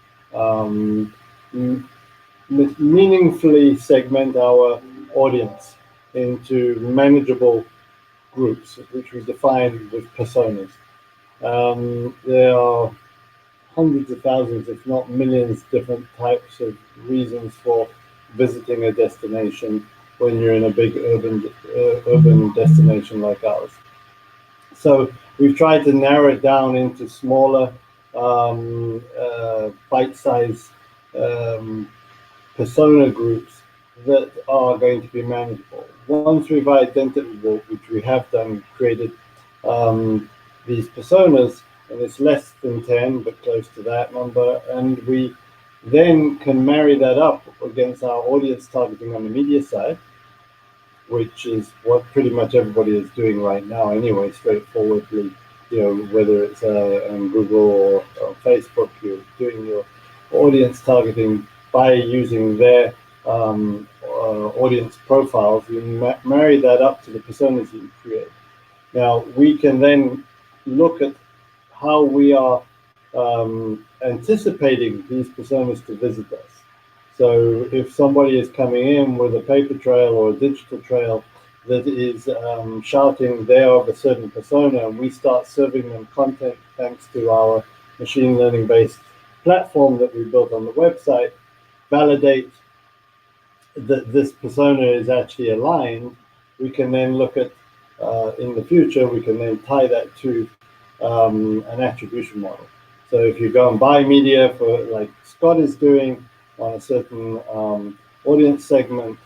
meaningfully segment our audience into manageable groups, which we define with personas. There are hundreds of thousands, if not millions, different types of reasons for visiting a destination when you're in a big urban destination like ours. So we've tried to narrow it down into smaller, bite-sized persona groups that are going to be manageable. Once we've identified, which we have done, created these personas, and it's less than 10, but close to that number, and we then can marry that up against our audience targeting on the media side, which is what pretty much everybody is doing right now anyway, straightforwardly, whether it's on Google or Facebook, you're doing your audience targeting by using their audience profiles. You marry that up to the personas that you create. Now, we can then look at how we are anticipating these personas to visit us. So if somebody is coming in with a paper trail or a digital trail that is shouting they're of a certain persona, and we start serving them content thanks to our machine learning based platform that we built on the website, validate that this persona is actually aligned, we can then look at, in the future, we can then tie that to an attribution model. So if you go and buy media for, like Scott is doing, on a certain audience segment,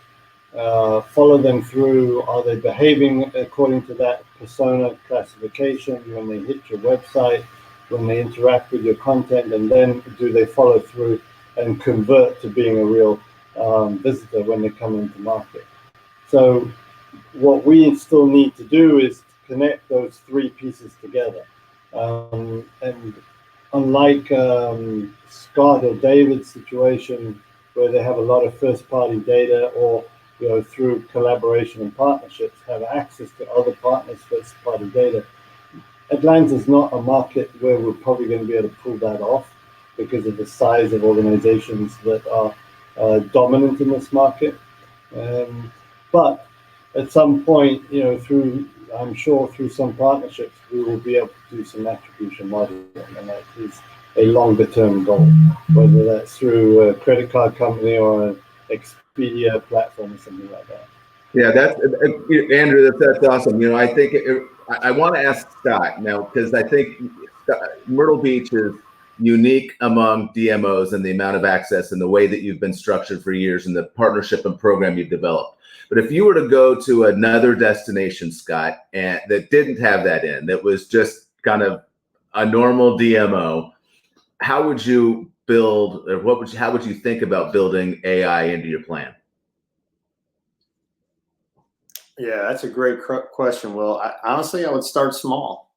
follow them through. Are they behaving according to that persona classification when they hit your website, when they interact with your content, and then do they follow through and convert to being a real visitor when they come into market? So what we still need to do is connect those three pieces together. And unlike Scott or David's situation, where they have a lot of first-party data, or through collaboration and partnerships have access to other partners' first-party data, Atlanta's not a market where we're probably going to be able to pull that off because of the size of organizations that are dominant in this market. But at some point, I'm sure through some partnerships, we will be able to do some attribution modeling, and that is a longer term goal, whether that's through a credit card company or an Expedia platform or something like that. Yeah, that's Andrew. That's awesome. I think I want to ask Scott now, because I think Myrtle Beach is unique among DMOs and the amount of access and the way that you've been structured for years and the partnership and program you've developed. But if you were to go to another destination, Scott, and that didn't have that was just kind of a normal DMO, how would you build, or how would you think about building AI into your plan? Yeah, that's a great question, Will. Honestly, I would start small.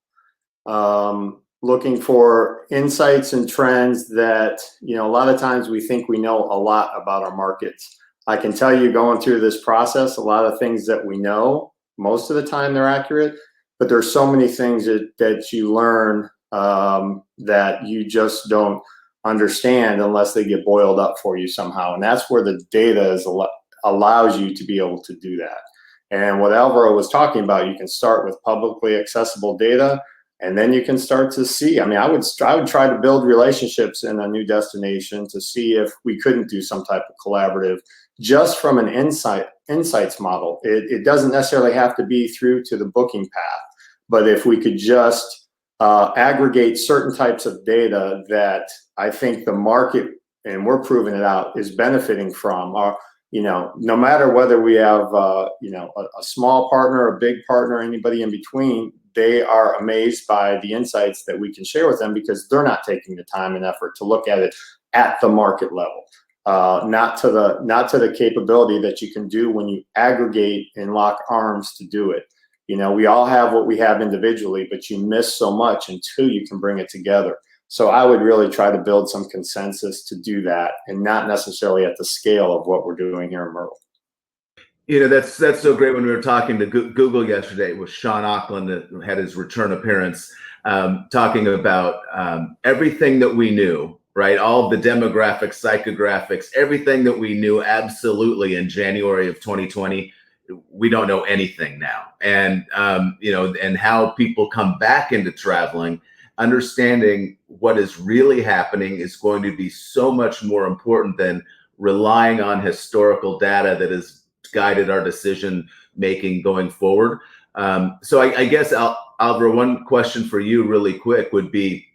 Looking for insights and trends that, a lot of times we think we know a lot about our markets. I can tell you, going through this process, a lot of things that we know, most of the time they're accurate, but there's so many things that you learn that you just don't understand unless they get boiled up for you somehow. And that's where the data allows you to be able to do that. And what Alvaro was talking about, you can start with publicly accessible data, and then you can start to see. I would try to build relationships in a new destination to see if we couldn't do some type of collaborative, just from an insights model. It doesn't necessarily have to be through to the booking path, but if we could just aggregate certain types of data that I think the market, and we're proving it out, is benefiting from. No matter whether we have a small partner, a big partner, anybody in between, they are amazed by the insights that we can share with them because they're not taking the time and effort to look at it at the market level. not to the capability that you can do when you aggregate and lock arms to do it. You know, we all have what we have individually, but you miss so much until you can bring it together. So I would really try to build some consensus to do that, and not necessarily at the scale of what we're doing here in Myrtle. You know, that's so great. When we were talking to Google yesterday with Sean Auckland, that had his return appearance, talking about everything that we knew, right? All of the demographics, psychographics, everything that we knew absolutely in January of 2020, we don't know anything now. And, you know, and how people come back into traveling, understanding what is really happening is going to be so much more important than relying on historical data that has guided our decision making going forward. So I guess, Alvaro, one question for you really quick would be,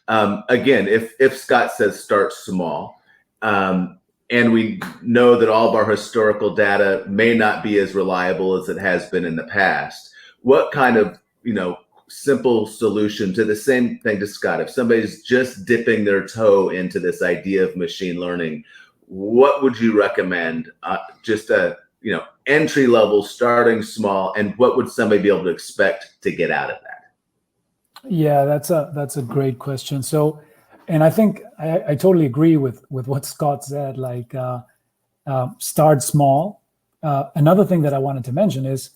again, if Scott says start small, and we know that all of our historical data may not be as reliable as it has been in the past, what kind of, you know, simple solution to the same thing to Scott, if somebody's just dipping their toe into this idea of machine learning, what would you recommend? Just a, you know, entry level, starting small, and what would somebody be able to expect to get out of that? Yeah, that's a great question. So, and I think I totally agree with what Scott said, like start small. Another thing that I wanted to mention is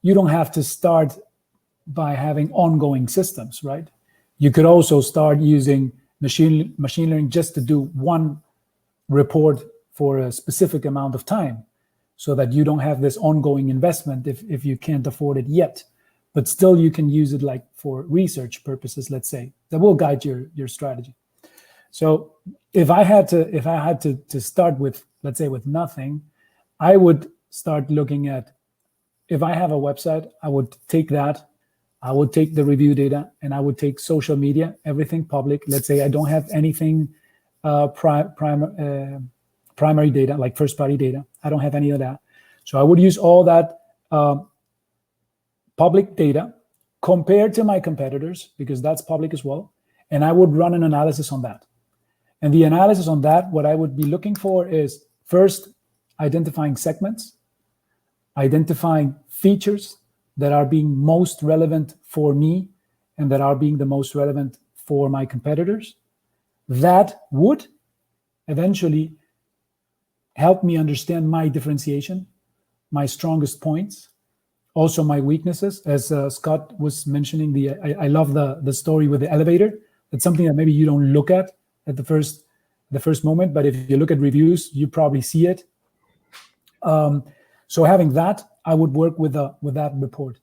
you don't have to start by having ongoing systems, right? You could also start using machine learning just to do one report for a specific amount of time, so that you don't have this ongoing investment if you can't afford it yet. But still you can use it like for research purposes, let's say, that will guide your strategy. So if I had to start with, let's say, with nothing, I would start looking at, if I have a website, I would take that, I would take the review data, and I would take social media, everything public. Let's say I don't have anything primary data, like first party data. I don't have any of that. So I would use all that public data compared to my competitors, because that's public as well. And I would run an analysis on that. And the analysis on that, what I would be looking for is first identifying segments, identifying features that are being most relevant for me and that are being the most relevant for my competitors. That would eventually help me understand my differentiation, my strongest points, also my weaknesses. As Scott was mentioning, I love the story with the elevator. It's something that maybe you don't look at the first moment, but if you look at reviews, you probably see it. So having that, I would work with that report.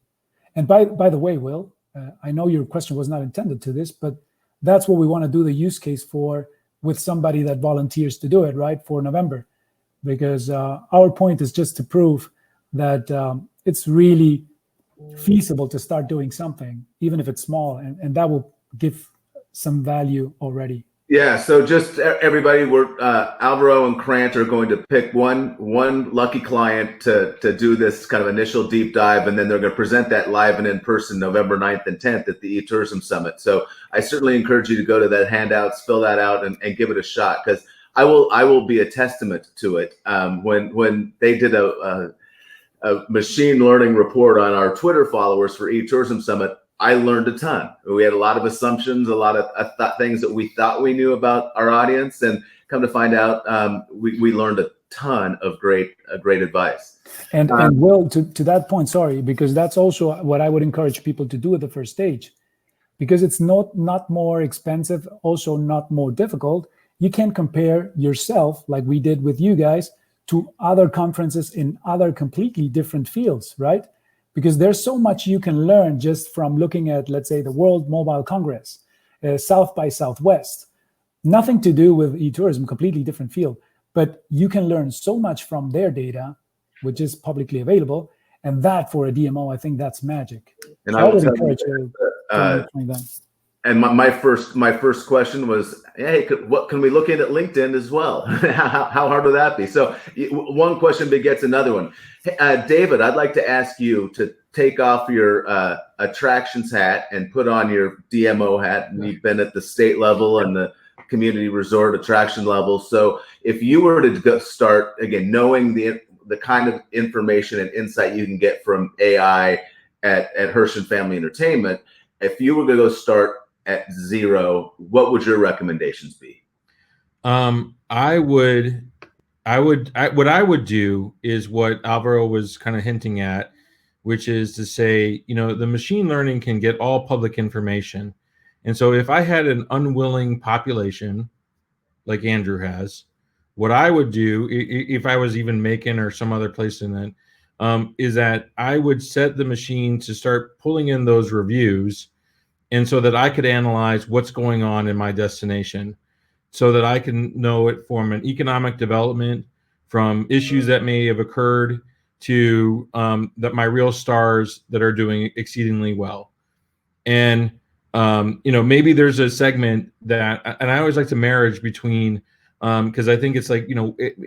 And by the way, Will, I know your question was not intended to this, but that's what we want to do the use case for with somebody that volunteers to do it, right, for November. Because our point is just to prove that it's really feasible to start doing something, even if it's small, and that will give some value already. Yeah, so just everybody, we're Alvaro and Krant are going to pick one lucky client to do this kind of initial deep dive, and then they're going to present that live and in person November 9th and 10th at the eTourism Summit. So I certainly encourage you to go to that handouts, fill that out, and give it a shot, because I will be a testament to it. When they did a machine learning report on our Twitter followers for eTourism Summit, I learned a ton. We had a lot of assumptions, a lot of things that we thought we knew about our audience, and come to find out, we learned a ton of great advice. And Will, to that point, sorry, because that's also what I would encourage people to do at the first stage, because it's not more expensive, also not more difficult. You can compare yourself, like we did with you guys, to other conferences in other completely different fields, right? Because there's so much you can learn just from looking at, let's say, the World Mobile Congress, South by Southwest. Nothing to do with e-tourism, completely different field. But you can learn so much from their data, which is publicly available. And that, for a DMO, I think that's magic. And so I would encourage you to doing that. And my first question was, hey, what can we look at LinkedIn as well? How hard would that be? So one question begets another one. David, I'd like to ask you to take off your attractions hat and put on your DMO hat. And you've been at the state level and the community resort attraction levels. So if you were to start again, knowing the kind of information and insight you can get from AI at Hirsch and Family Entertainment, if you were to go start at zero, what would your recommendations be? What I would do is what Alvaro was kind of hinting at, which is to say, the machine learning can get all public information. And so if I had an unwilling population like Andrew has, what I would do if I was even Macon or some other place in that, is that I would set the machine to start pulling in those reviews, and so that I could analyze what's going on in my destination, so that I can know it from an economic development, from issues that may have occurred, to that my real stars that are doing exceedingly well. And maybe there's a segment that, and I always like to marriage between, because I think it's like,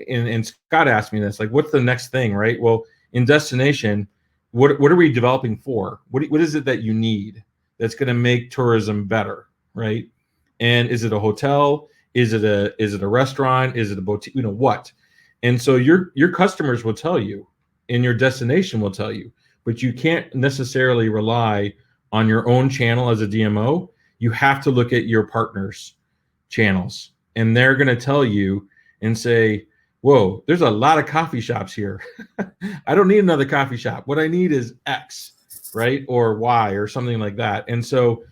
and Scott asked me this, like, what's the next thing, right? Well, in destination, what are we developing for? What is it that you need that's going to make tourism better, right? And is it a hotel? Is it a restaurant? Is it a boutique? What? And so your customers will tell you, and your destination will tell you, but you can't necessarily rely on your own channel as a DMO. You have to look at your partners' channels, and they're going to tell you and say, whoa, there's a lot of coffee shops here. I don't need another coffee shop. What I need is X, right? Or Y, or something like that. And so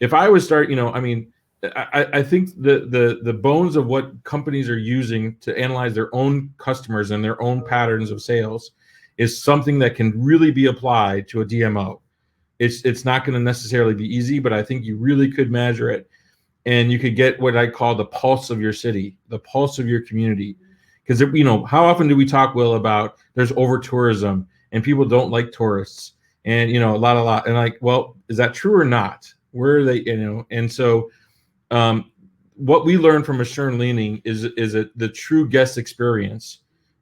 if I would start, I think the bones of what companies are using to analyze their own customers and their own patterns of sales is something that can really be applied to a DMO. It's not going to necessarily be easy, but I think you really could measure it, and you could get what I call the pulse of your city, the pulse of your community. Because how often do we talk, Will, about there's over tourism and people don't like tourists, and a lot, and like, well, is that true or not? Where are they? And so what we learn from machine learning is the true guest experience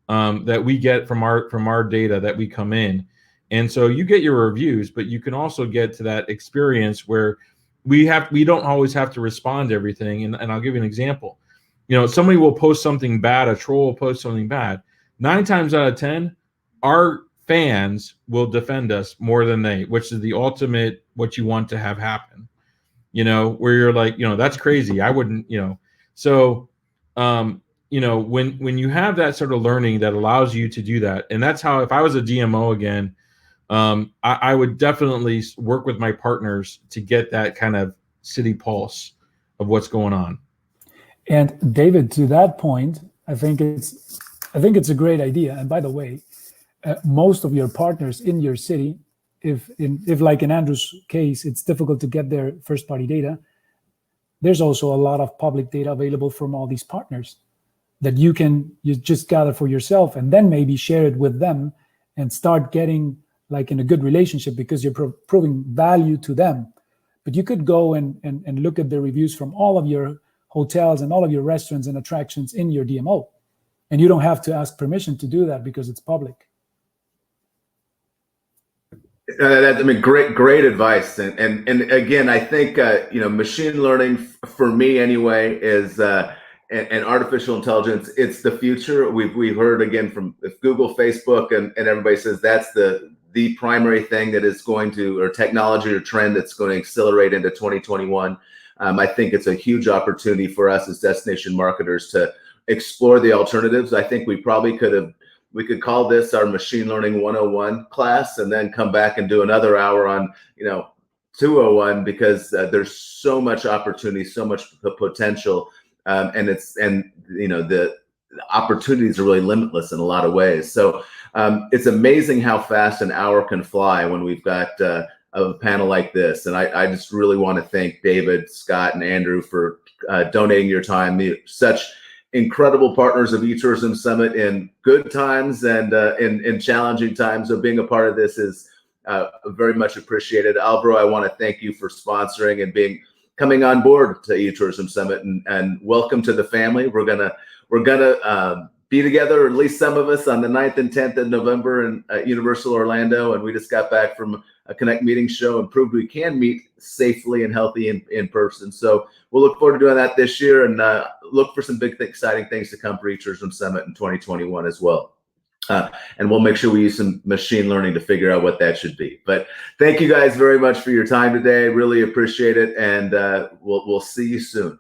that we get from our data that we come in. And so you get your reviews, but you can also get to that experience where we don't always have to respond to everything. And I'll give you an example. Somebody will post something bad, a troll will post something bad. 9 times out of 10, our fans will defend us more than which is the ultimate what you want to have happen. Where you're like, that's crazy. I wouldn't, So, when you have that sort of learning that allows you to do that, and that's how, if I was a DMO again, I would definitely work with my partners to get that kind of city pulse of what's going on. And David, to that point, I think it's a great idea. And by the way, most of your partners in your city, if like in Andrew's case, it's difficult to get their first-party data, there's also a lot of public data available from all these partners that you just gather for yourself, and then maybe share it with them and start getting like in a good relationship, because you're proving value to them. But you could go and look at the reviews from all of your hotels and all of your restaurants and attractions in your DMO. And you don't have to ask permission to do that because it's public. Great advice. And again, I think, machine learning for me anyway is, and artificial intelligence, it's the future. We've heard again from Google, Facebook, and everybody says that's the primary thing that is going to, or technology or trend that's going to accelerate into 2021. I think it's a huge opportunity for us as destination marketers to explore the alternatives. I think we could call this our machine learning 101 class, and then come back and do another hour on 201, because there's so much opportunity, so much potential, and the opportunities are really limitless in a lot of ways. So it's amazing how fast an hour can fly when we've got a panel like this. And I just really want to thank David, Scott, and Andrew for donating your time. You're such incredible partners of eTourism Summit in good times and in challenging times. So being a part of this is very much appreciated. Alvaro, I want to thank you for sponsoring and coming on board to eTourism Summit, and welcome to the family. We're gonna be together, at least some of us, on the 9th and 10th of November in Universal Orlando. And we just got back from Connect Meeting Show and proved we can meet safely and healthy in person. So we'll look forward to doing that this year, and look for some big, exciting things to come for eTourism Summit in 2021 as well. And we'll make sure we use some machine learning to figure out what that should be. But thank you guys very much for your time today. Really appreciate it, and we'll see you soon.